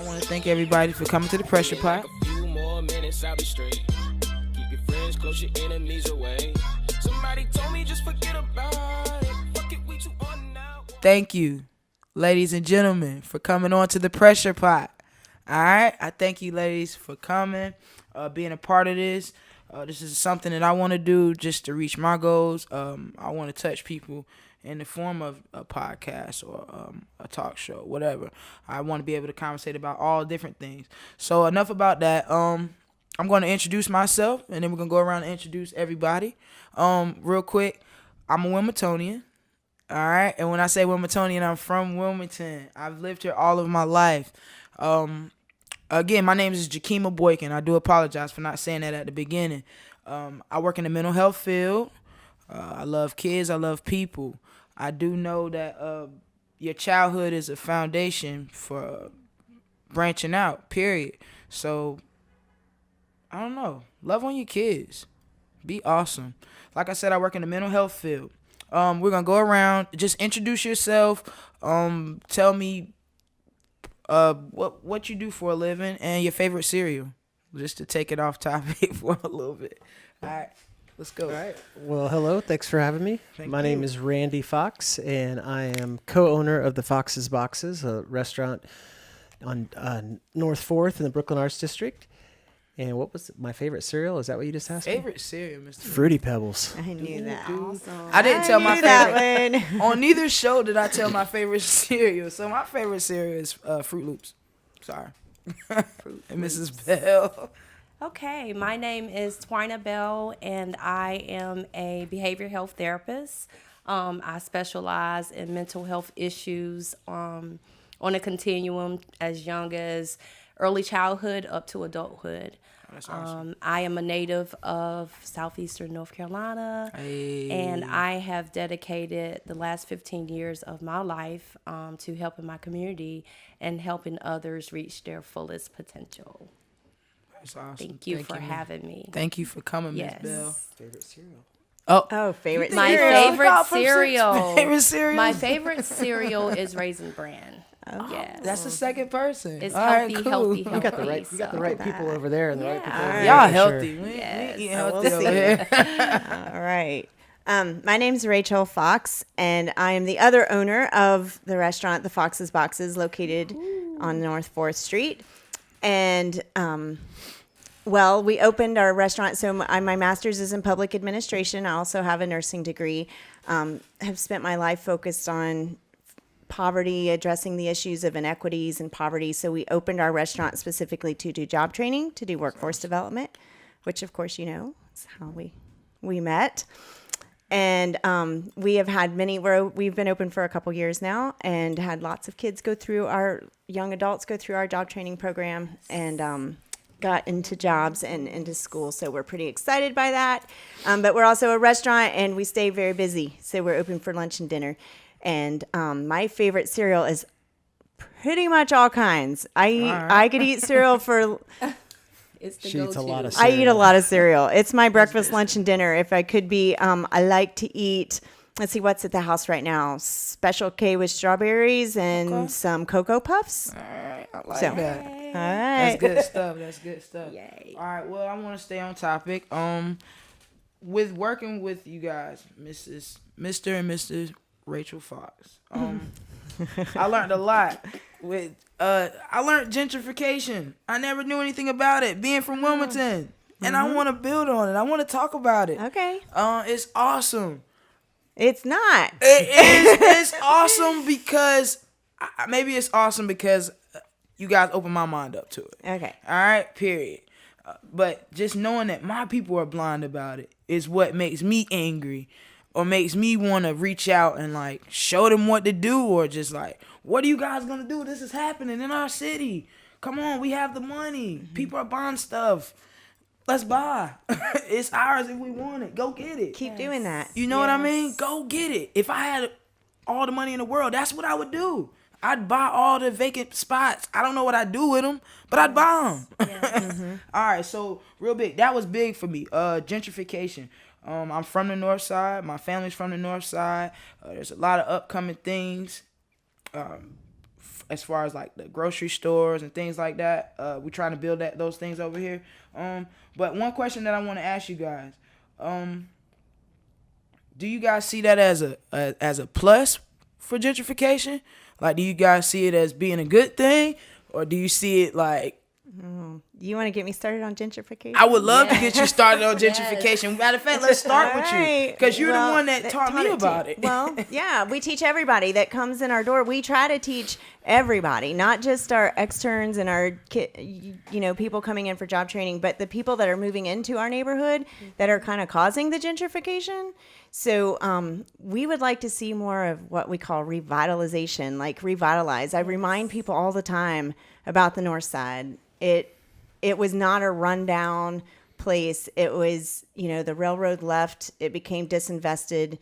I want to thank everybody for coming to the Pressure Pot. A few more minutes, I'll be straight. Keep your friends close, your enemies away. Somebody told me just forget about it. Fuck it, we too on now. Thank you, ladies and gentlemen, for coming on to the Pressure Pot. All right, I thank you, ladies, for coming, being a part of this. This is something that I want to do just to reach my goals. I want to touch people in the form of a podcast or a talk show, whatever. I want to be able to conversate about all different things. So enough about that. I'm going to introduce myself, and then we're going to go around and introduce everybody. Real quick, I'm a Wilmingtonian. All right, and when I say Wilmingtonian, I'm from Wilmington. I've lived here all of my life. Again, my name is Jakima Boykin. I do apologize for not saying that at the beginning. I work in the mental health field. I love kids. I love people. I do know that your childhood is a foundation for branching out, period. So, I don't know. Love on your kids. Be awesome. Like I said, I work in the mental health field. We're going to go around. Just introduce yourself. Tell me what you do for a living and your favorite cereal, just to take it off topic for a little bit. All right, let's go. All right. Well, hello. Thanks for having me. My name you. is Randy Fox, and I am co-owner of the Fox's Boxes, a restaurant on North 4th in the Brooklyn Arts District. And what was my favorite cereal? Is that what you just asked me? Favorite cereal, Mr. Fruity Pebbles. I knew that. Awesome. I didn't tell my knew that favorite. one. On neither show did I tell my favorite cereal. So my favorite cereal is Fruit Loops. Sorry. And Mrs. Bell. Okay, my name is Twina Bell, and I am a behavioral health therapist. I specialize in mental health issues on a continuum as young as early childhood up to adulthood. Oh, that's awesome. I am a native of southeastern North Carolina, and I have dedicated the last 15 years of my life to helping my community and helping others reach their fullest potential. That's awesome. Thank you for having me. Thank you for coming, Miss Yes. Bell. Favorite cereal? Oh, favorite My cereal. favorite cereal. Favorite cereal. My favorite cereal is Raisin Bran. Oh. Yes. That's the second person. It's All right, healthy, cool. healthy, You got the healthy, right. You got the so- right people over there, and the right people over there. Y'all for healthy. sure. We Yes. eating Oh, healthy we'll over see. here. All right. My name's Rachel Fox, and I am the other owner of the restaurant, the Fox's Boxes, located on North 4th Street. And, well, we opened our restaurant. So my master's is in public administration. I also have a nursing degree. Have spent my life focused on poverty, addressing the issues of inequities and poverty. So we opened our restaurant specifically to do job training, to do workforce development, which of course you know is how we met. And we have had we've been open for a couple years now, and had lots of kids young adults go through our job training program, and got into jobs and into school. So we're pretty excited by that. But we're also a restaurant, and we stay very busy. So we're open for lunch and dinner. And my favorite cereal is pretty much all kinds. I could eat cereal for... It's the She eats a go-to. lot of I eat a cereal. lot of cereal. It's my breakfast, lunch, and dinner. If I could be, I like to eat, let's see, what's at the house right now? Special K with strawberries and some Cocoa Puffs. All right, I like So- that. All That's right. good stuff. That's good stuff. Yay. All right. Well, I want to stay on topic. With working with you guys, Mr. and Mrs. Rachel Fox. I learned a lot with. I learned gentrification. I never knew anything about it. Being from Wilmington, and I want to build on it. I want to talk about it. Okay. It's awesome. It's not. It is. It's awesome because maybe it's awesome because you guys opened my mind up to it. Okay. All right, period. But just knowing that my people are blind about it is what makes me angry, or makes me want to reach out and like show them what to do, or just like, what are you guys gonna do? This is happening in our city. Come on, we have the money. Mm-hmm. People are buying stuff. Let's buy. It's ours if we want it. Go get it. Keep doing that. You know what I mean? Go get it. If I had all the money in the world, that's what I would do. I'd buy all the vacant spots. I don't know what I'd do with them, but I'd buy them. All right, so real big. That was big for me. Gentrification. I'm from the north side. My family's from the north side. There's a lot of upcoming things. as far as like the grocery stores and things like that. We're trying to build those things over here. But one question that I want to ask you guys, do you guys see that as a plus for gentrification? Like, do you guys see it as being a good thing, or do you see it like? You want to get me started on gentrification? I would love to get you started on gentrification. Matter of fact, let's start with you, Alright. because you're Well, the one that taught me about it. Well, yeah, we teach everybody that comes in our door. We try to teach everybody, not just our externs and our people coming in for job training, but the people that are moving into our neighborhood that are kind of causing the gentrification. So we would like to see more of what we call revitalization, like revitalize. I remind people all the time about the North Side. It was not a rundown place. It was, the railroad left. It became disinvested.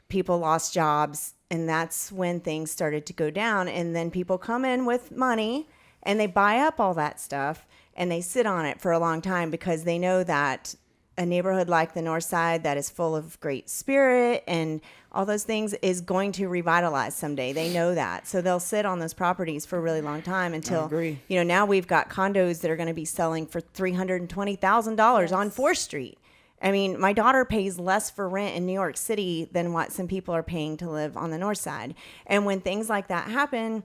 People lost jobs. And that's when things started to go down. And then people come in with money and they buy up all that stuff and they sit on it for a long time because they know that a neighborhood like the North Side that is full of great spirit and all those things is going to revitalize someday. They know that. So they'll sit on those properties for a really long time until, agree. Now we've got condos that are going to be selling for $320,000 on 4th Street. I mean, my daughter pays less for rent in New York City than what some people are paying to live on the North Side. And when things like that happen,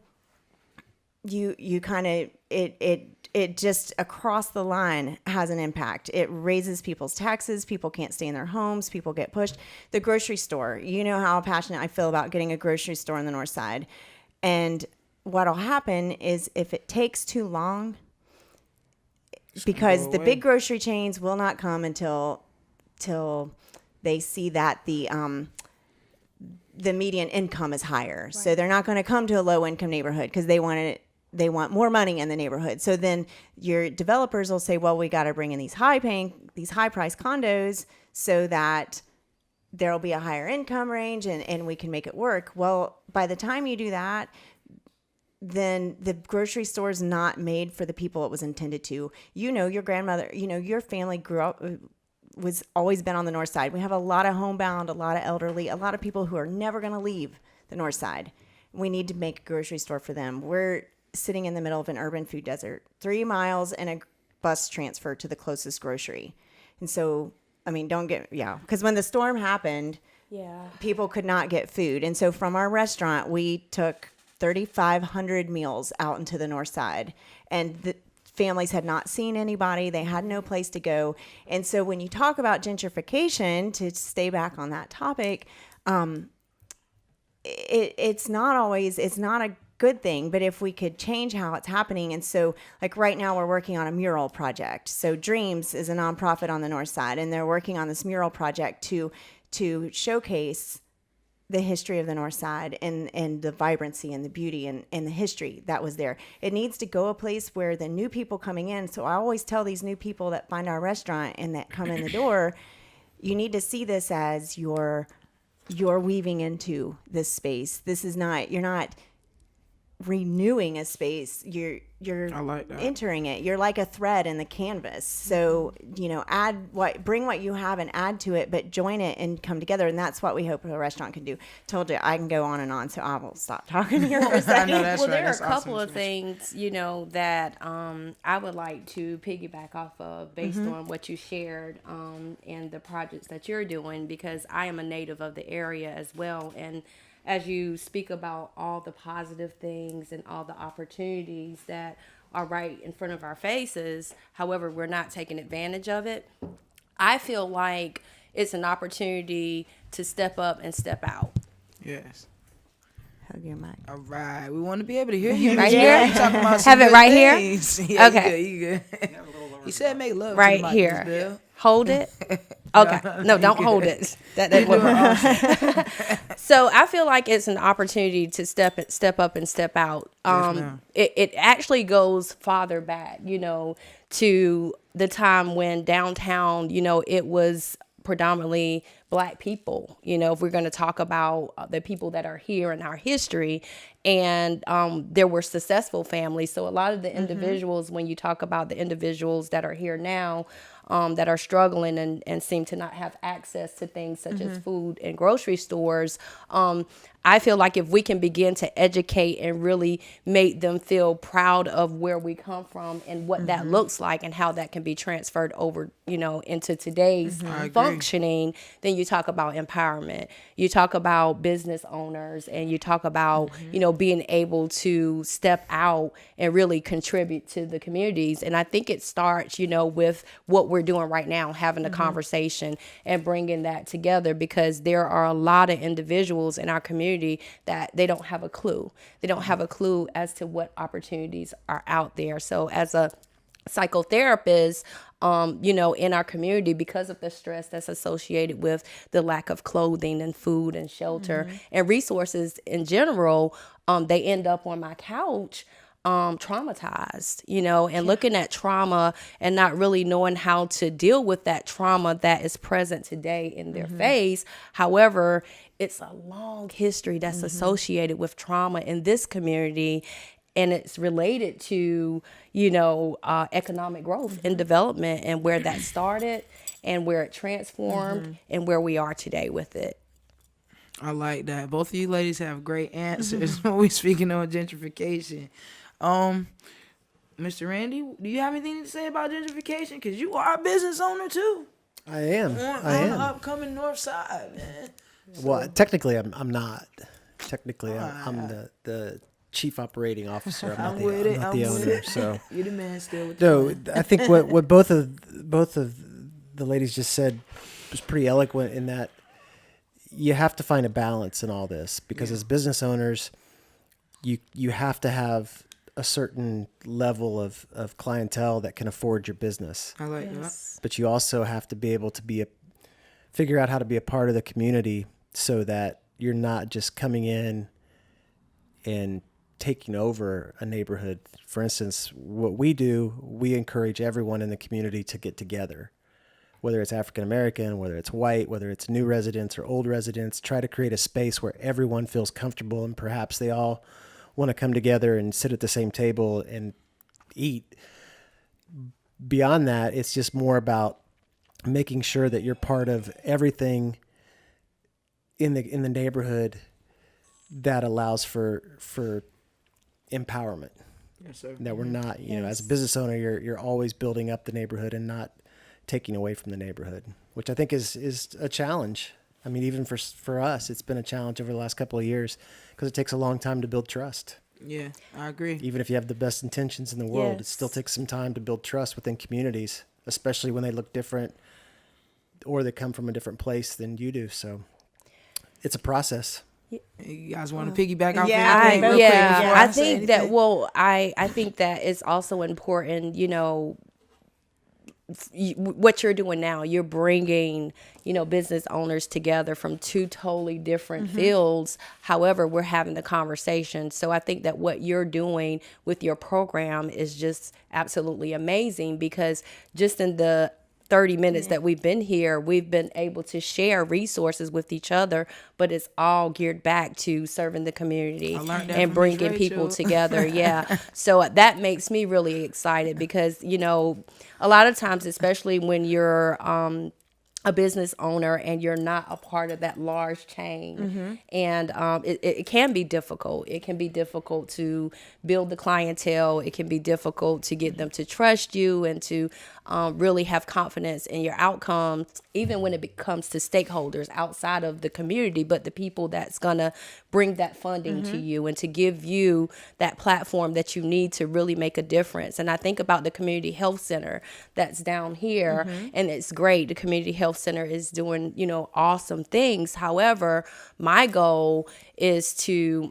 you kind of, it just across the line has an impact. It raises people's taxes. People can't stay in their homes. People get pushed. The grocery store, you know how passionate I feel about getting a grocery store on the North Side. And what'll happen is if it takes too long, because the big grocery chains will not come until they see that the median income is higher. Right. So they're not going to come to a low income neighborhood because they want more money in the neighborhood. So then your developers will say, well, we got to bring in these high price condos so that there'll be a higher income range and we can make it work. Well, by the time you do that, then the grocery store is not made for the people it was intended to. Your grandmother, your family grew up, was always been on the North Side. We have a lot of homebound, a lot of elderly, a lot of people who are never going to leave the North Side. We need to make a grocery store for them. We're sitting in the middle of an urban food desert, 3 miles and a bus transfer to the closest grocery. And so, because when the storm happened, people could not get food. And so from our restaurant, we took 3,500 meals out into the North Side. And the families had not seen anybody. They had no place to go. And so when you talk about gentrification, to stay back on that topic, it's not a good thing, but if we could change how it's happening. And so like right now we're working on a mural project. So Dreams is a nonprofit on the North Side, and they're working on this mural project to showcase the history of the North Side and the vibrancy and the beauty and the history that was there. It needs to go a place where the new people coming in. So I always tell these new people that find our restaurant and that come in the door, you need to see this as you're weaving into this space. This is not, you're not renewing a space, you're I like that. entering it. You're like a thread in the canvas. So bring what you have and add to it, but join it and come together. And that's what we hope a restaurant can do. Told you I can go on and on, so I will stop talking here for a second. No, that's Well, right. there are That's a couple awesome. of things, that I would like to piggyback off of based on what you shared and the projects that you're doing, because I am a native of the area as well. And as you speak about all the positive things and all the opportunities that are right in front of our faces, however, we're not taking advantage of it, I feel like it's an opportunity to step up and step out. Yes. Hug your mic. All right. We want to be able to hear you. Right Miss here? Bell. You talking about some Have it good right here? things. Yeah, Okay. You good. You said make love Right to the mic, here. Miss Bell. Hold it. Okay. No, don't hold it. That wouldn't. So I feel like it's an opportunity to step up and step out. ma'am. It actually goes farther back, to the time when downtown, it was predominantly Black people, if we're going to talk about the people that are here in our history. And there were successful families. So a lot of the individuals, when you talk about the individuals that are here now, that are struggling and seem to not have access to things such as food and grocery stores. I feel like if we can begin to educate and really make them feel proud of where we come from and what that looks like and how that can be transferred over, into today's functioning, then you talk about empowerment. You talk about business owners, and you talk about, being able to step out and really contribute to the communities. And I think it starts, with what we're doing right now, having a conversation and bringing that together, because there are a lot of individuals in our community that they don't have a clue. They don't have a clue as to what opportunities are out there. So as a psychotherapist, in our community, because of the stress that's associated with the lack of clothing and food and shelter and resources in general, they end up on my couch traumatized, and looking at trauma and not really knowing how to deal with that trauma that is present today in their face. However, it's a long history that's associated with trauma in this community, and it's related to, economic growth and development, and where that started and where it transformed and where we are today with it. I like that. Both of you ladies have great answers when we speaking on gentrification. Mr. Randy, do you have anything to say about gentrification? Because you are a business owner too. I am. On the upcoming north side, man. Well, technically, I'm not. Technically, I'm the chief operating officer. I'm not the owner. So You're the man still with no, I think what both of the ladies just said was pretty eloquent in that you have to find a balance in all this, because as business owners, you have to have a certain level of clientele that can afford your business. I like that. But you also have to be able to figure out how to be a part of the community, so that you're not just coming in and taking over a neighborhood. For instance, what we do, we encourage everyone in the community to get together, whether it's African American, whether it's white, whether it's new residents or old residents. Try to create a space where everyone feels comfortable, and perhaps they all want to come together and sit at the same table and eat. Beyond that, it's just more about making sure that you're part of everything in the neighborhood that allows for empowerment. Yes, sir. That we're not, as a business owner, you're always building up the neighborhood and not taking away from the neighborhood, which I think is a challenge. I mean, even for us, it's been a challenge over the last couple of years, because it takes a long time to build trust. Yeah, I agree. Even if you have the best intentions in the world, it Yes. still takes some time to build trust within communities, especially when they look different or they come from a different place than you do. So it's a process. You guys want to piggyback off Yeah, anything real quick before I say think that, anything? I think that it's also important, what you're doing now. You're bringing, business owners together from two totally different fields. However, we're having the conversation. So I think that what you're doing with your program is just absolutely amazing, because just in the 30 minutes that we've been here, we've been able to share resources with each other, but it's all geared back to serving the community I learned that and from bringing Miss people Rachel. together. Yeah. So that makes me really excited, because, a lot of times, especially when you're a business owner and you're not a part of that large chain, and it can be difficult. It can be difficult to build the clientele. It can be difficult to get them to trust you and to really have confidence in your outcomes, even when it comes to stakeholders outside of the community, but the people that's gonna bring that funding to you and to give you that platform that you need to really make a difference. And I think about the community health center that's down here, and it's great. The community health center is doing, awesome things. However, my goal is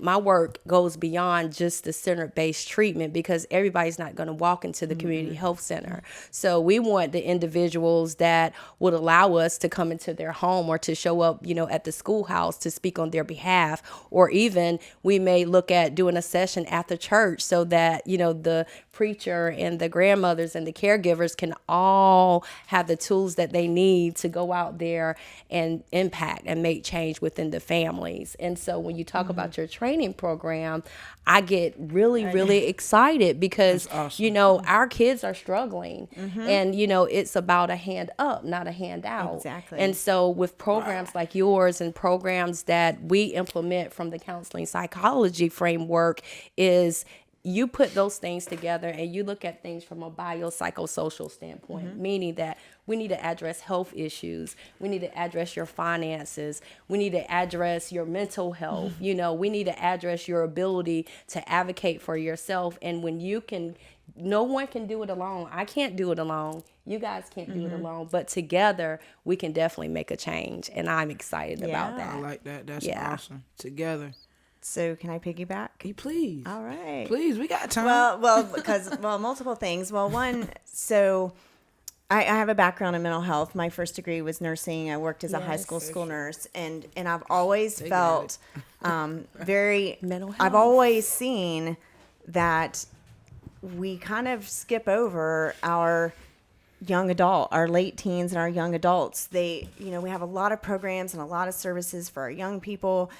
my work goes beyond just the center-based treatment, because everybody's not going to walk into the community health center. So we want the individuals that would allow us to come into their home or to show up, at the schoolhouse to speak on their behalf, or even we may look at doing a session after church so that, the preacher and the grandmothers and the caregivers can all have the tools that they need to go out there and impact and make change within the families. And so when you talk about your training program, I get really, really excited because, awesome. you know, our kids are struggling and, you know, it's about a hand up, not a hand out. Exactly. And so with programs like yours and programs that we implement from the counseling psychology framework is you put those things together and you look at things from a biopsychosocial standpoint, meaning that we need to address health issues. We need to address your finances. We need to address your mental health. You know, we need to address your ability to advocate for yourself. And when you can, no one can do it alone. I can't do it alone. You guys can't do it alone. But together, we can definitely make a change. And I'm excited about Yeah. I that. like that. That's Yeah. awesome. Together. So can I piggyback? Hey, please. All right. Please, we got time. Well, multiple things. Well, one, so I have a background in mental health. My first degree was nursing. I worked as a high school nurse, and I've always felt very Mental I've health. always seen that we kind of skip over our our late teens and our young adults. They, you know, we have a lot of programs and a lot of services for our young people.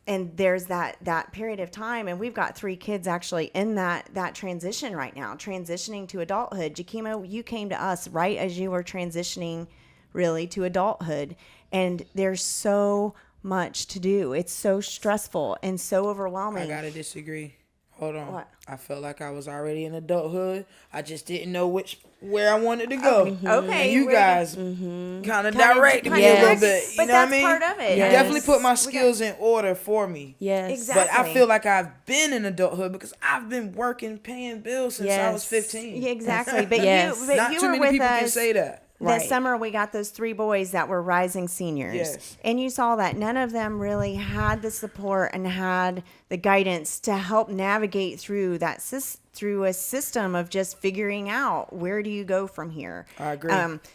And there's that period of time, and we've got 3 kids actually in that transition right now, transitioning to adulthood. Jakima, you came to us right as you were transitioning really to adulthood, and there's so much to do. It's so stressful and so overwhelming. I gotta disagree. Hold on. What? I felt like I was already in adulthood. I just didn't know where I wanted to go. Okay, And you where guys kind of directed me a Yes. little bit. You But know that's what I mean? part of it. You Yes. definitely put my skills in order for me. Yes. Exactly. But I feel like I've been in adulthood because I've been working, paying bills since I was Yes. 15. Yeah, exactly. But Yes. you, but Not you too were many with people us. can say that. Right. This summer, we got those 3 boys that were rising seniors. Yes. And you saw that none of them really had the support and had the guidance to help navigate through through a system of just figuring out where do you go from here. I agree.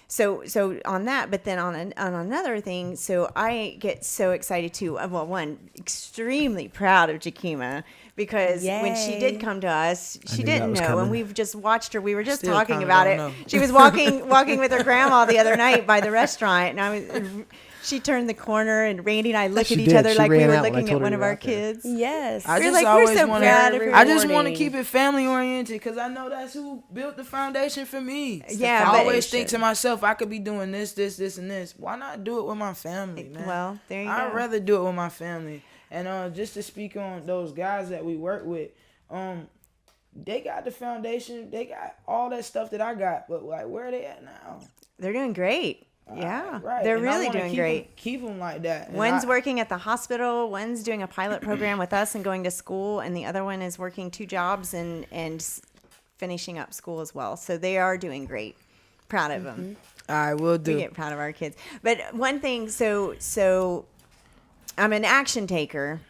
So on that, but then on another thing, so I get so excited too. Well, one, extremely proud of Jakima because when she Yay. did come to us, she knew that didn't was know, and coming. we've just watched her. We were just Still talking kinda about don't it. know. She was walking with her grandma the other night by the restaurant, and she turned the corner, and Randy and I looked She at each did. other She like we ran were out when I looking at told her one you of were our out there. kids. Yes. I We're just like, we're always so want proud of to. her. I just want to rewarding. keep it family oriented because I know that's who built the foundation for me. Yeah, I but- always think to myself, I could be doing this, and this. Why not do it with my family, man? Well, there you I'd go. rather do it with my family. And just to speak on those guys that we work with, they got the foundation, they got all that stuff that I got, but like, where are they at now? They're doing great. Yeah, Right. they're And I really wanna doing keep great. Keep them like that. And One's I- working at the hospital, one's doing a pilot program with us and going to school, and the other one is working 2 jobs and finishing up school as well. So they are doing great. Proud of them. I will We do. get proud of our kids. But one thing, so I'm an action taker,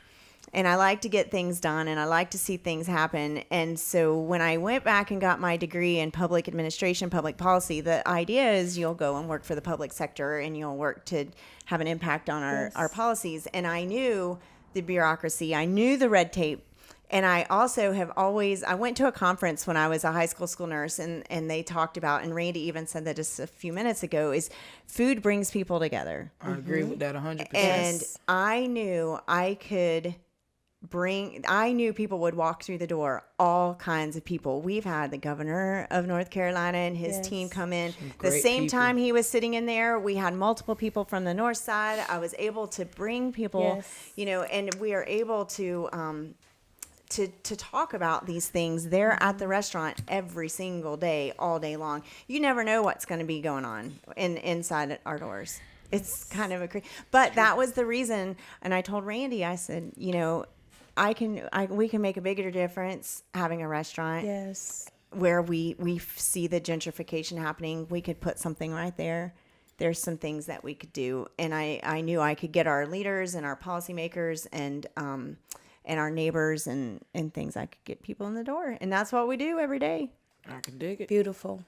and I like to get things done, and I like to see things happen. And so when I went back and got my degree in public administration, public policy, the idea is you'll go and work for the public sector, and you'll work to have an impact on our policies. And I knew the bureaucracy, I knew the red tape. And I also have always, I went to a conference when I was a high school nurse, and they talked about, and Randy even said that just a few minutes ago, is food brings people together. I agree with that 100%. And I knew I knew people would walk through the door, all kinds of people. We've had the governor of North Carolina and his team come in. The great same people. time he was sitting in there, we had multiple people from the north side. I was able to bring people, Yes. and we are able to talk about these things. They're at the restaurant every single day, all day long. You never know what's going to be going on inside our doors. It's kind of but that was the reason. And I told Randy, I said, we can make a bigger difference having a restaurant Yes. where we see the gentrification happening. We could put something right there. There's some things that we could do. And I knew I could get our leaders and our policymakers and our neighbors and things. I could get people in the door. And that's what we do every day. I can dig it. Beautiful.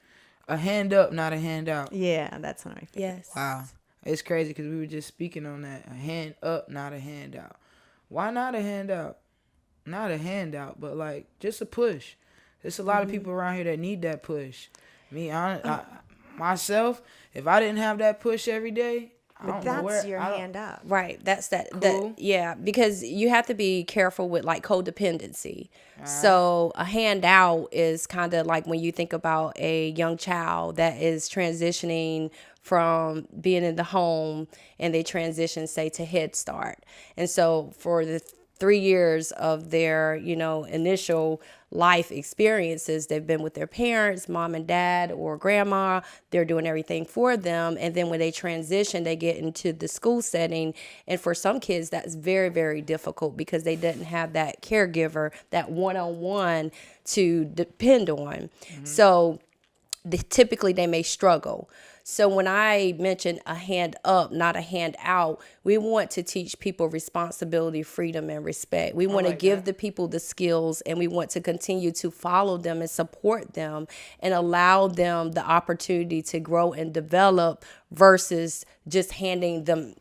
A hand up, not a handout. Yeah, that's what I feel. Yes. Wow. It's crazy because we were just speaking on that. A hand up, not a handout. Why not a handout? Not a handout, but like just a push. There's a lot of people around here that need that push. Myself, if I didn't have that push every day, I But don't know that's where your I don't- hand up. Right. That's that. Cool. Yeah, because you have to be careful with like codependency. So a handout is kind of like when you think about a young child that is transitioning from being in the home and they transition, say, to Head Start. And so for the 3 years of their, initial life experiences, they've been with their parents, mom and dad or grandma. They're doing everything for them. And then when they transition, they get into the school setting. And for some kids, that's very, very difficult because they didn't have that caregiver, that one-on-one to depend on. So typically they may struggle. So when I mention a hand up, not a hand out, we want to teach people responsibility, freedom, and respect. We want to give the people the skills, and we want to continue to follow them and support them and allow them the opportunity to grow and develop versus just handing them,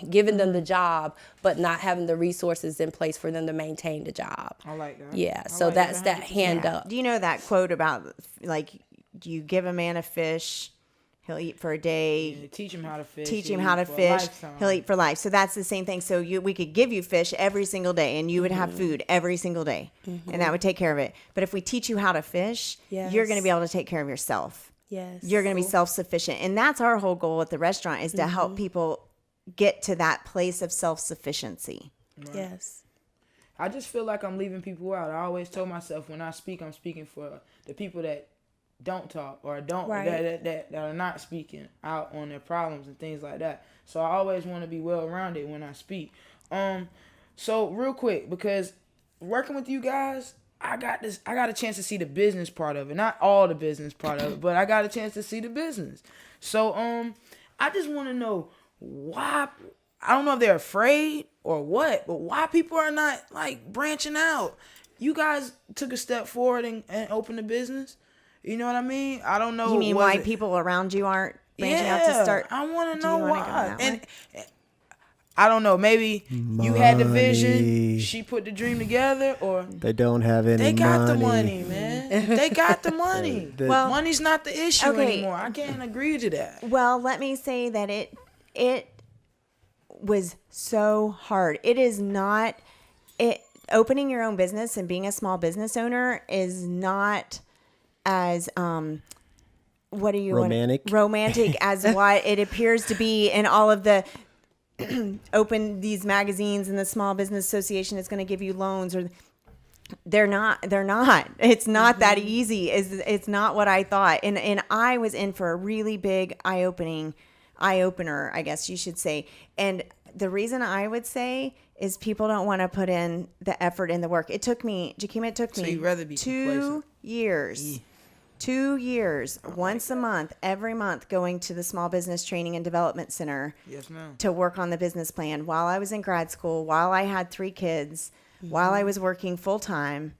giving them the job, but not having the resources in place for them to maintain the job. I like that. Yeah, I so like that's that that hand Yeah. up. Do you know that quote about like you give a man a fish, he'll eat for a day. Yeah, teach him how to fish. Teach he'll him how to eat for a fish. lifetime. He'll eat for life. So that's the same thing. So we could give you fish every single day, and you would have food every single day, and that would take care of it. But if we teach you how to fish, you're going to be able to take care of yourself. Yes. You're going to be self-sufficient, and that's our whole goal at the restaurant is to help people get to that place of self-sufficiency. Yes. I just feel like I'm leaving people out. I always told myself when I speak, I'm speaking for the people that don't talk or don't Right. that are not speaking out on their problems and things like that. So I always want to be well rounded when I speak. So real quick, because working with you guys, I got a chance to see the business part of it. Not all the business part of it, but I got a chance to see the business. So I just want to know why. I don't know if they're afraid or what, but why people are not like branching out. You guys took a step forward and opened a business. You know what I mean? I don't know. You mean was why it- people around you aren't branching out Yeah, to start? I want to Do you know wanna go why. that And way? I don't know. Maybe you had the vision. Money. She put the dream together, or They don't have any they got money. the money, man. They got the money. Well, money's not the issue okay. anymore. I can't agree to that. Well, let me say that it was so hard. It is not opening your own business and being a small business owner is not as what do you Romantic? romantic as what it appears to be in all of the open these magazines, and the Small Business Association is going to give you loans, or they're not it's not that easy. It's not what I thought, and I was in for a really big eye opener, I guess you should say. And the reason I would say is people don't want to put in the effort and the work. It took me, Jakima, you'd rather be 2 complacent. years 2 years, once a month, every month, going to the Small Business Training and Development Center Yes, ma'am. to work on the business plan while I was in grad school, while I had 3 kids, while I was working full time.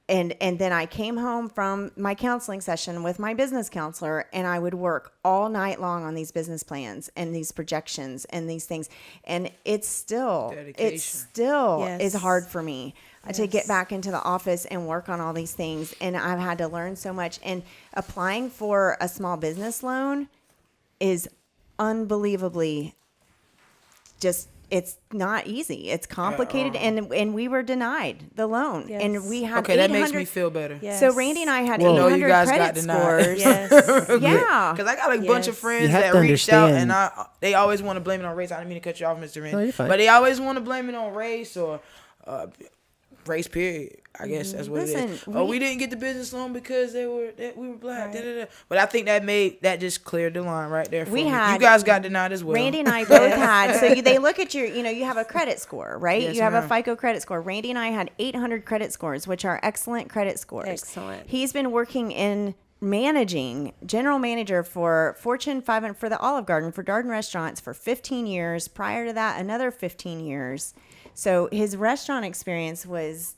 And then I came home from my counseling session with my business counselor, and I would work all night long on these business plans and these projections and these things. And it's still Dedication. is Yes. hard for me to get back into the office and work on all these things. And I've had to learn so much. And applying for a small business loan is unbelievably just, it's not easy. It's complicated, and we were denied the loan, Yes. and we had Okay, that makes 800 me feel better. Yes. So Randy and I had Well, No, 800 you guys got credit denied. scores. Yes. Yeah. Because I got a bunch of Yes. friends You have that to reached out, understand. and they always want to blame it on race. I didn't mean to cut you off, Mr. Randy. No, you're fine. But they always want to blame it on race or race. Period. I guess that's what it is. Listen, Oh, we- we didn't get the business loan because we were black. Da, da, da. But I think that just cleared the line right there. For We me. had- you guys got denied as well. Randy and I both had. So they look at your, you have a credit score, right? Yes, you have ma'am. a FICO credit score. Randy and I had 800 credit scores, which are excellent credit scores. Excellent. He's been working in general manager for Fortune 500 for the Olive Garden, for Darden Restaurants for 15 years. Prior to that, another 15 years. So his restaurant experience was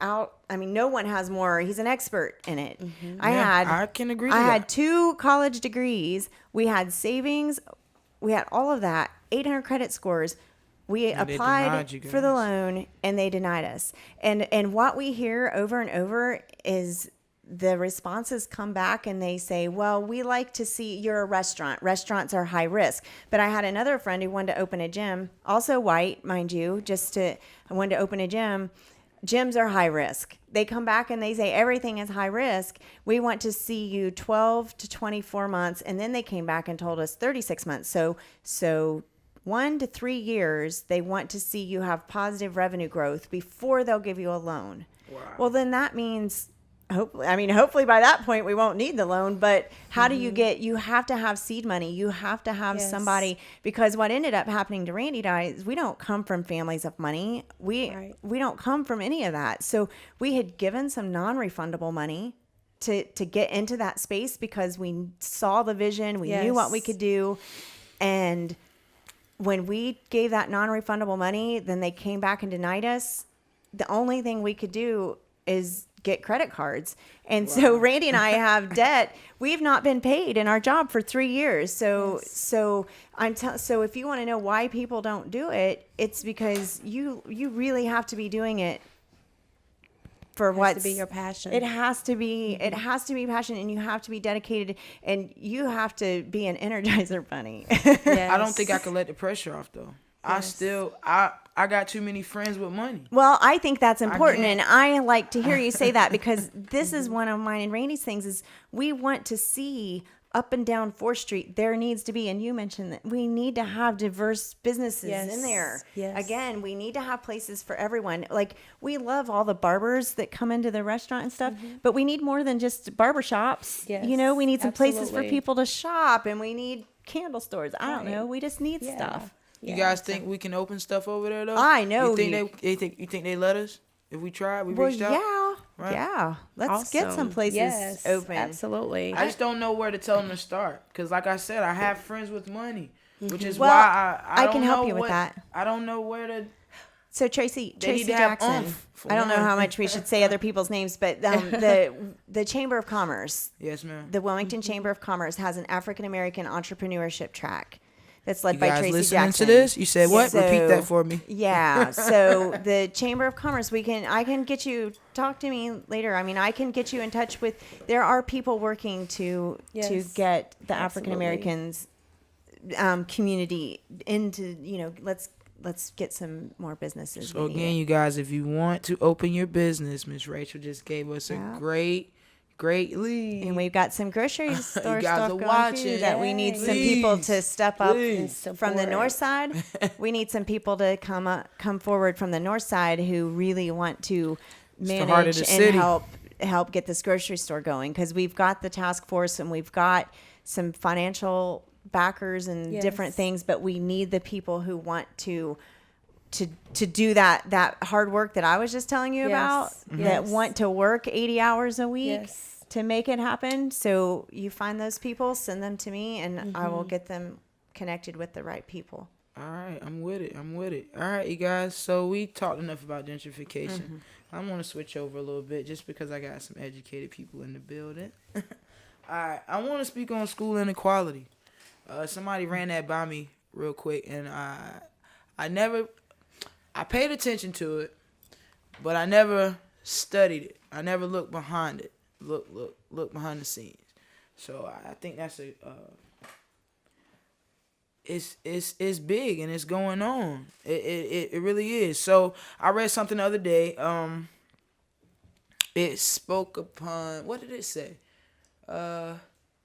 out. I mean, no one has more. He's an expert in it. I can agree to I had that. 2 college degrees. We had savings. We had all of that. 800 credit scores. We And they applied denied you for the guys. loan, and they denied us. And what we hear over and over is the responses come back and they say, well, we like to see you're a restaurant. Restaurants are high risk. But I had another friend who wanted to open a gym, also white, mind you, I wanted to open a gym. Gyms are high risk. They come back and they say everything is high risk. We want to see you 12 to 24 months. And then they came back and told us 36 months. So 1 to 3 years, they want to see you have positive revenue growth before they'll give you a loan. Wow. Well, then that means hopefully by that point we won't need the loan, but how do you have to have seed money. You have to have somebody, because what ended up happening to Randy and I is we don't come from families of money. We don't come from any of that. So we had given some non-refundable money to get into that space because we saw the vision, we knew what we could do. And when we gave that non-refundable money, then they came back and denied us. The only thing we could do is get credit cards. And so Randy and I have debt. We've not been paid in our job for 3 years. So if you want to know why people don't do it, it's because you really have to be doing it for what to be your passion. It has to be passion, and you have to be dedicated, and you have to be an Energizer bunny. I don't think I could let the pressure off though. I got too many friends with money. Well, I think that's important, and I like to hear you say that because this is one of mine and Randy's things is we want to see up and down 4th Street, there needs to be, and you mentioned that we need to have diverse businesses in there. Yes. Again, we need to have places for everyone. Like, we love all the barbers that come into the restaurant and stuff, but we need more than just barber shops. Yes, You know, we need some places for absolutely. people to shop, and we need candle stores. I don't know. We just need stuff. You guys think we can open stuff over there though? I know You think they let us if we try? We Well, reached out. Right? yeah. Let's get some Awesome. places Yes, open. Absolutely. I just don't know where to tell them to start because, like I said, I have friends with money, which is Well, why I I can don't help know you with what- that. I don't know where to. So Tracy need to have Jackson. oomph, for I don't know one. how much we should say other people's names, but the Chamber of Commerce, Yes, ma'am. the Wilmington Chamber of Commerce, has an African American entrepreneurship track that's led You by guys Tracy listening Jackson. to this? You said what? So- Repeat that for me. Yeah. So the Chamber of Commerce, I can get you, talk to me later. I mean, I can get you in touch with, there are people working to Yes, get the absolutely. African Americans community into, let's get some more businesses. So We need again, it. you guys, if you want to open your business, Miss Rachel just gave us a Yeah. great lead. And we've got some grocery store guys stuff are going watching. too that we need some Please, people to step up please. from the north side. We need some people to come forward from the north side who really want to the heart of manage the and city. help get this grocery store going, because we've got the task force and we've got some financial backers and different Yes. things, but we need the people who want to do that hard work that I was just telling you about, Yes. that Yes. want to work 80 hours a week Yes. to make it happen. So you find those people, send them to me, and I will get them connected with the right people. All right, I'm with it. All right, you guys. So we talked enough about gentrification. I'm gonna switch over a little bit just because I got some educated people in the building. All right, I want to speak on school inequality. Somebody ran that by me real quick, and I paid attention to it, but I never studied it. I never looked behind it. Look behind the scenes. So I think that's it's big and it's going on. It really is. So I read something the other day. It spoke upon, what did it say?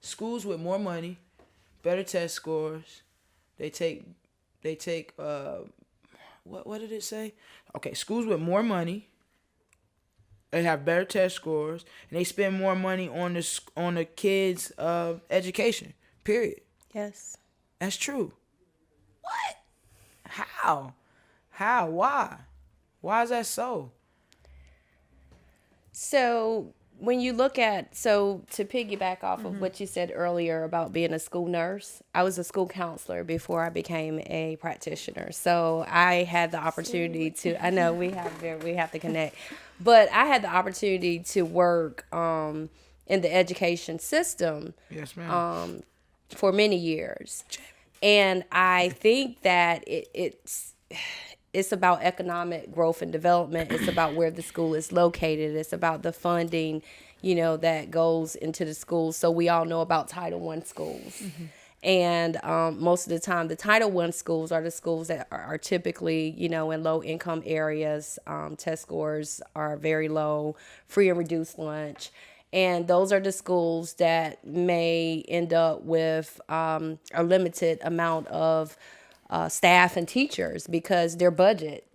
Schools with more money, better test scores. They take what did it say? Okay, schools with more money. They have better test scores, and they spend more money on the kids' education. Period. Yes. That's true. What? How? Why? Why is that so? So when you look at, to piggyback off of what you said earlier about being a school nurse, I was a school counselor before I became a practitioner. So I had the opportunity to, I know we have to connect, but I had the opportunity to work in the education system Yes, ma'am. for many years. And I think that it's about economic growth and development. It's about where the school is located. It's about the funding, that goes into the schools. So we all know about Title I schools. And most of the time, the Title I schools are the schools that are typically, in low-income areas. Test scores are very low, free and reduced lunch. And those are the schools that may end up with a limited amount of staff and teachers because their budget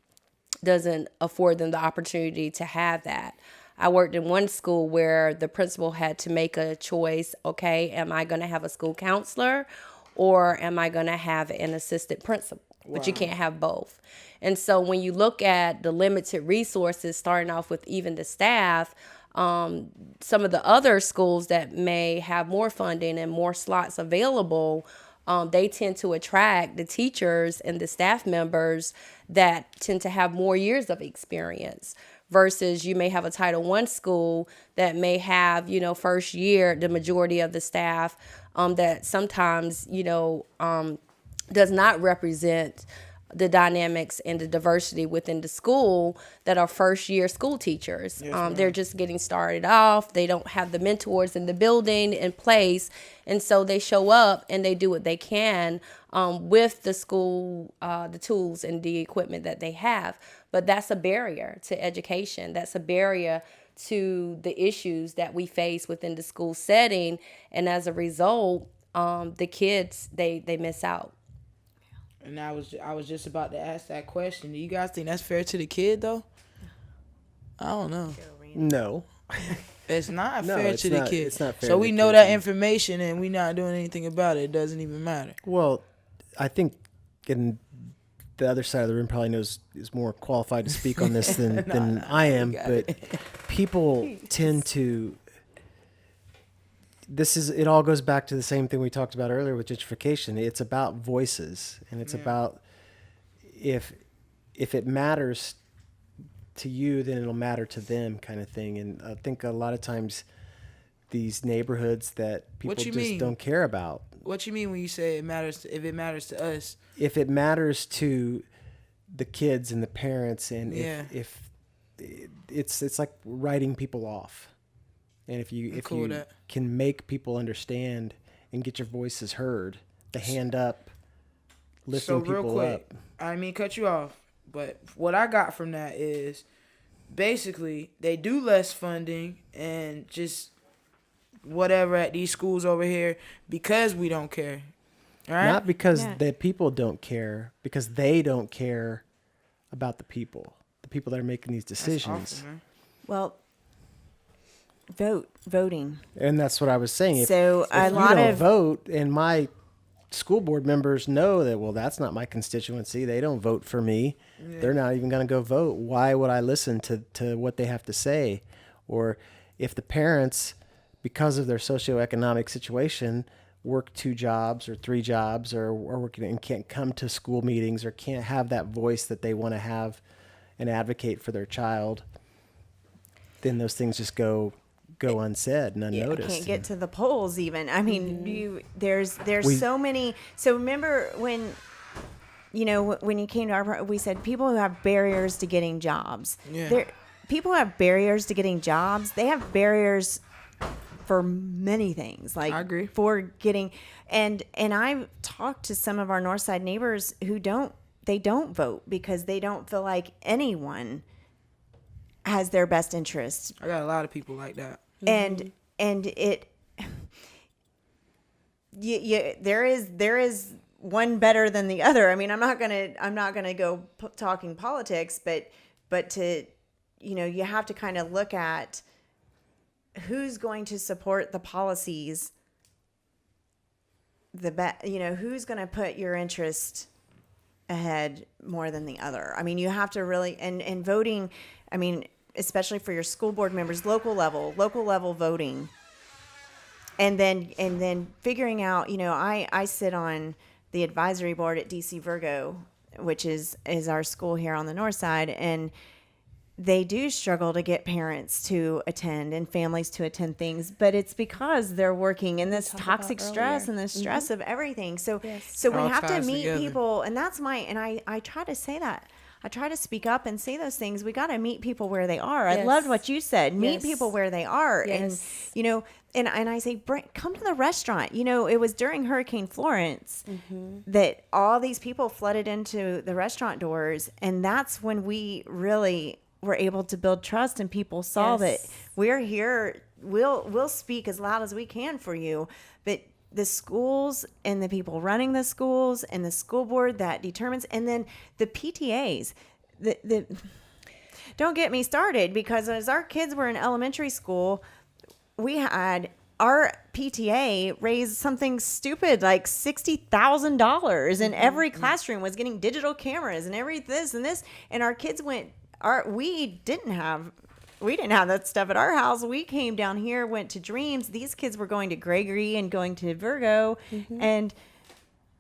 doesn't afford them the opportunity to have that. I worked in one school where the principal had to make a choice. Okay, am I going to have a school counselor or am I going to have an assistant principal? But you can't have both. And so when you look at the limited resources, starting off with even the staff, some of the other schools that may have more funding and more slots available, they tend to attract the teachers and the staff members that tend to have more years of experience versus you may have a Title I school that may have, first year, the majority of the staff that sometimes, does not represent the dynamics and the diversity within the school that are first year school teachers. They're just getting started off. They don't have the mentors in the building in place. And so they show up and they do what they can with the school, the tools and the equipment that they have. But that's a barrier to education. That's a barrier to the issues that we face within the school setting. And as a result, the kids, they miss out. And I was just about to ask that question. Do you guys think that's fair to the kid though? I don't know. No. It's not No, fair it's to the not- kid. it's not fair So to we the know kid. that information and we not doing anything about it. It doesn't even matter. Well, I think getting the other side of the room probably is more qualified to speak on this than I am, but people tend to. It all goes back to the same thing we talked about earlier with gentrification. It's about voices, and it's about if it matters to you, then it'll matter to them, kind of thing. And I think a lot of times these neighborhoods that people What you just mean? don't care about. What you mean when you say it matters? If it matters to us, If it matters to the kids and the parents, and Yeah. if it's like writing people off, and if you cool with that. can make people understand and get your voices heard, the hand up, lifting so real people quick, up. I mean cut you off, but what I got from that is basically they do less funding and just whatever at these schools over here because we don't care. All right? Not because Yeah. the people don't care, because they don't care about the people that are making these That's decisions. awful, man. Well, voting. And that's what I was saying. If So a you lot don't of vote, and my school board members know that, well, that's not my constituency. They don't vote for me. They're not even going to go vote. Why would I listen to what they have to say? Or if the parents, because of their socioeconomic situation, work 2 jobs or 3 jobs or working and can't come to school meetings or can't have that voice that they want to have and advocate for their child, then those things just go unsaid and you unnoticed. can't get to the polls even. I mean, there's We- so many. So remember when, when you came to we said people who have barriers to getting jobs. Yeah. People who have barriers to getting jobs. They have barriers for many things. Like I agree. for getting, and I've talked to some of our North Side neighbors who don't vote because they don't feel like anyone has their best interest. I got a lot of people like that. And it there is one better than the other. I mean, I'm not gonna go talking politics, but to you have to kind of look at who's going to support the policies who's going to put your interest ahead more than the other. I mean, you have to really and voting, I mean, especially for your school board members, local level voting. And then figuring out, I sit on the advisory board at DC Virgo, which is our school here on the north side, and they do struggle to get parents to attend and families to attend things, but it's because they're working in this toxic stress and the stress of everything. So we All have to ties meet together. people, and that's I try to say that. I try to speak up and say those things. We got to meet people where they are. I Yes. loved what you said. Meet Yes. people where they are. Yes. And, you know, and I say, come to the restaurant. You know, it was during Hurricane Florence that all these people flooded into the restaurant doors. And that's when we really were able to build trust, and people saw that Yes. we're here. We'll speak as loud as we can for you. But the schools and the people running the schools and the school board that determines, and then the PTAs, the don't get me started, because as our kids were in elementary school, we had our PTA raised something stupid like $60,000, and every classroom was getting digital cameras and every this and this, and our kids we didn't have that stuff at our house. We came down here, went to Dreams. These kids were going to Gregory and going to Virgo, and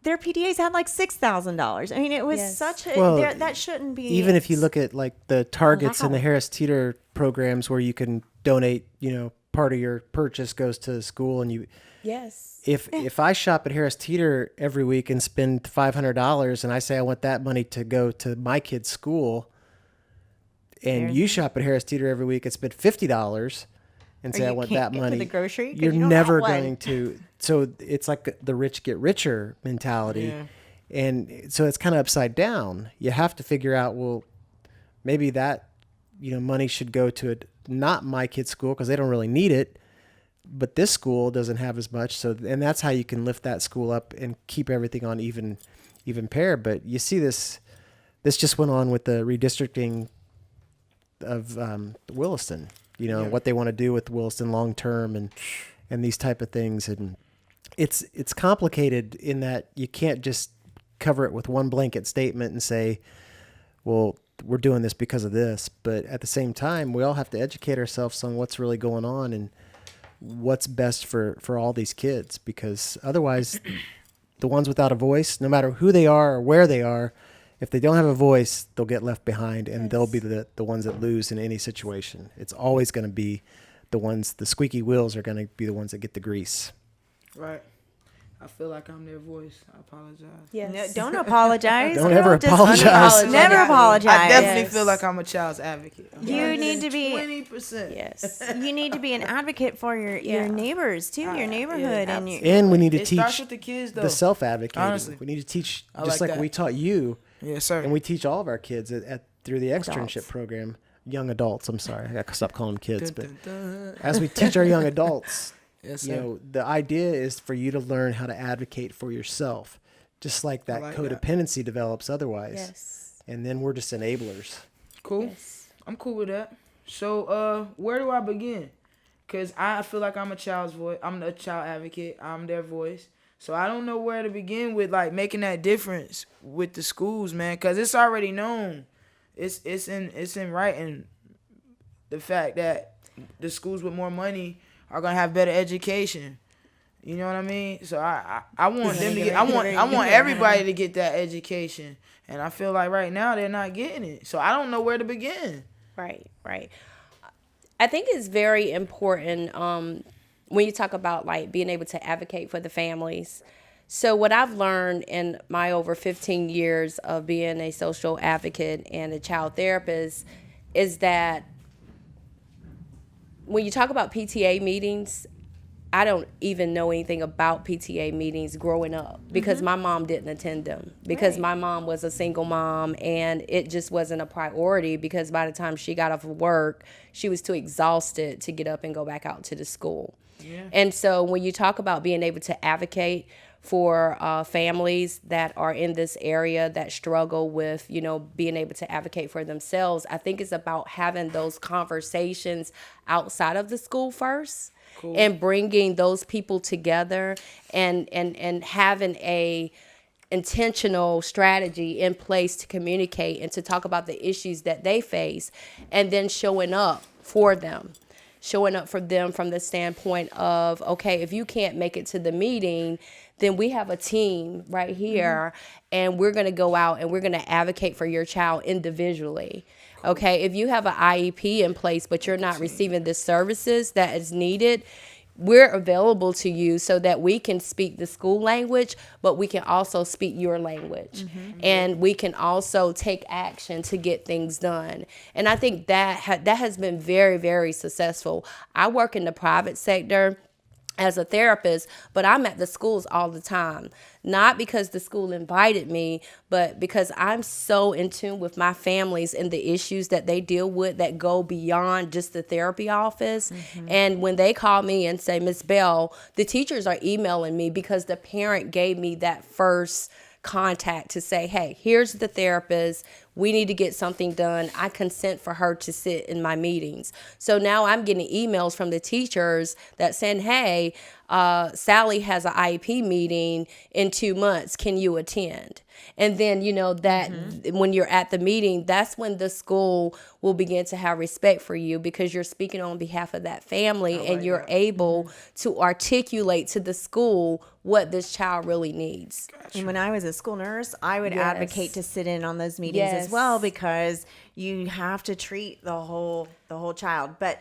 their PTAs had like $6,000. I mean, it was Yes. such a Well, that shouldn't be. Even if you look at like the Targets and the Wow. Harris Teeter programs where you can donate, part of your purchase goes to the school, and Yes. if I shop at Harris Teeter every week and spend $500 and I say I want that money to go to my kid's school, and you shop at Harris Teeter every week and spend $50 and Or say I you want can't that get to money, the grocery 'cause you're you don't never have one. going to. So it's like the rich get richer mentality. Yeah. And so it's kind of upside down. You have to figure out, well, maybe that, money should go to not my kid's school because they don't really need it, but this school doesn't have as much. So, and that's how you can lift that school up and keep everything on even pair. But you see this just went on with the redistricting of Williston, what they want to do with Williston long term and these type of things. And it's complicated in that you can't just cover it with one blanket statement and say, well, we're doing this because of this. But at the same time, we all have to educate ourselves on what's really going on and what's best for all these kids, because otherwise the ones without a voice, no matter who they are or where they are, if they don't have a voice, they'll get left behind, and they'll be the ones that lose in any situation. It's always going to be the squeaky wheels are going to be the ones that get the grease. Right. I feel like I'm their voice. I apologize. Yes. No, don't apologize. Don't ever Just apologize. Never apologize. I definitely Yes. feel like I'm a child's advocate. You need to be- 20%. Yes. You need to be an advocate for your Yeah. neighbors too, your neighborhood, and your. And we need to It starts teach with the kids, though. the self-advocating. Honestly. We need to teach, I just like like that. we taught you, Yes, sir. and we teach all of our kids through the externship Adults. program. Young adults, I'm sorry. I got to stop calling them kids. Dun, But dun, dun. as we teach our young adults, Yes, you sir. know, the idea is for you to learn how to advocate for yourself, just like that like that. codependency develops otherwise. Yes. And then we're just enablers. Cool. Yes. I'm cool with that. So, where do I begin? Cause I feel like I'm a child's voice. I'm a child advocate. I'm their voice. So I don't know where to begin with, like making that difference with the schools, man. Cause it's already known. It's in writing. The fact that the schools with more money are gonna have better education. You know what I mean? So I want them to get. I want everybody to get that education. And I feel like right now they're not getting it. So I don't know where to begin. Right, right. I think it's very important when you talk about like being able to advocate for the families. So what I've learned in my over 15 years of being a social advocate and a child therapist is that when you talk about PTA meetings, I don't even know anything about PTA meetings growing up because my mom didn't attend them because my mom was a single mom and it just wasn't a priority because by the time she got off of work, she was too exhausted to get up and go back out to the school. Yeah. And so when you talk about being able to advocate for families that are in this area that struggle with, you know, being able to advocate for themselves, I think it's about having those conversations outside of the school first. Cool. And bringing those people together and having a intentional strategy in place to communicate and to talk about the issues that they face and then showing up for them from the standpoint of, okay, if you can't make it to the meeting, then we have a team right here and we're going to go out and we're going to advocate for your child individually. Okay, if you have an IEP in place, but you're not receiving the services that is needed, we're available to you so that we can speak the school language, but we can also speak your language. And we can also take action to get things done. And I think that that has been very, very successful. I work in the private sector as a therapist, but I'm at the schools all the time. Not because the school invited me, but because I'm so in tune with my families and the issues that they deal with that go beyond just the therapy office. And when they call me and say, Miss Bell, the teachers are emailing me because the parent gave me that first contact to say, hey, here's the therapist. We need to get something done. I consent for her to sit in my meetings. So now I'm getting emails from the teachers that saying, hey, Sally has an IEP meeting in 2 months. Can you attend? And then, you know, that when you're at the meeting, that's when the school will begin to have respect for you because you're speaking on behalf of that family and you're able to articulate to the school what this child really needs. And when I was a school nurse, I would Yes. advocate to sit in on those meetings as Yes. well because you have to treat the whole child. But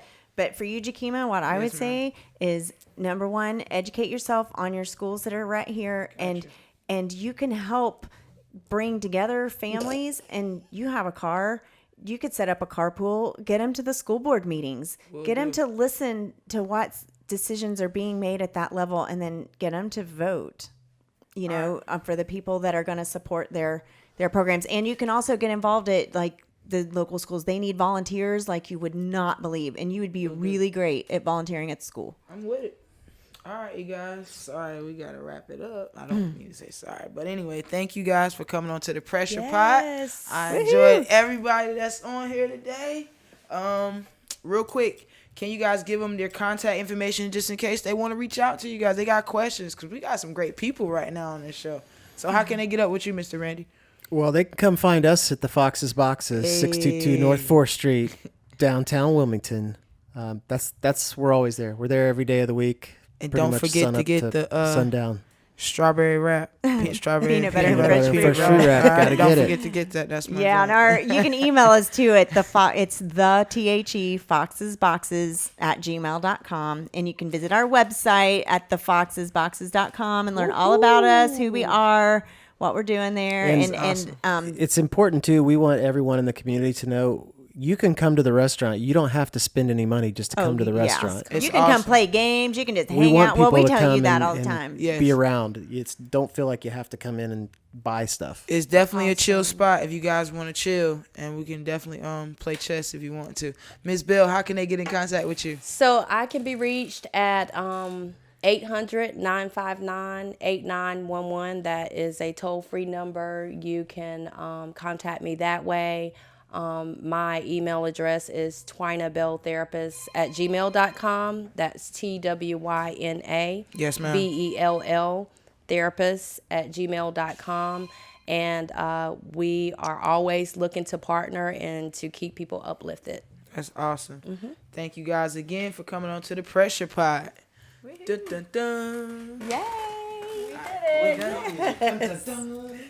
for you, Jakima, what I would say is number one, educate yourself on your schools that are right here, and you can help bring together families. And you have a car. You could set up a carpool, get them to the school board meetings, get them to listen to what decisions are being made at that level, and then get them to vote, you know, for the people that are going to support their programs. And you can also get involved at like the local schools. They need volunteers like you would not believe, and you would be really great at volunteering at the school. I'm with it. All right, you guys. Sorry, we got to wrap it up. I don't need to say sorry. But anyway, thank you guys for coming on to the Pressure Yes. Pot. I enjoyed everybody that's on here today. Real quick, can you guys give them their contact information just in case they want to reach out to you guys? They got questions because we got some great people right now on this show. So how can they get up with you, Mr. Randy? Well, they can come find us at the Fox's Boxes, 622 North 4th Street, downtown Wilmington. We're always there. We're there every day of the week. And pretty don't much forget sun to up get the sundown. strawberry wrap, strawberry Peanut butter peanut and butter fresh peanut fruit butter. wrap. All right, Gotta don't get it. forget to get that. That's my Yeah, job. and you can email us too at it's the foxesboxes@gmail.com, and you can visit our website at thefoxesboxes.com and learn all about us, who we are, what we're doing there, And and It's important too. We want everyone in the community to know you can come to the restaurant. You don't have to spend any money just to come to the restaurant. It's you can come awesome. play games. You can just We hang want out. Well, people we to tell you come that all and the time. Yes. be around. Don't feel like you have to come in and buy stuff. It's definitely a chill spot if you guys want to chill, and we can definitely play chess if you want to. Miss Bill, how can they get in contact with you? So I can be reached at 800-959-8911. That is a toll-free number. You can contact me that way. My email address is twynabelltherapist@gmail.com. That's TWYNA. Yes, ma'am. BELL therapist@gmail.com. And we are always looking to partner and to keep people uplifted. That's awesome. Thank you guys again for coming on to the Pressure Pod. Dun, dun, dun. Yay! We done. Dun, dun, dun.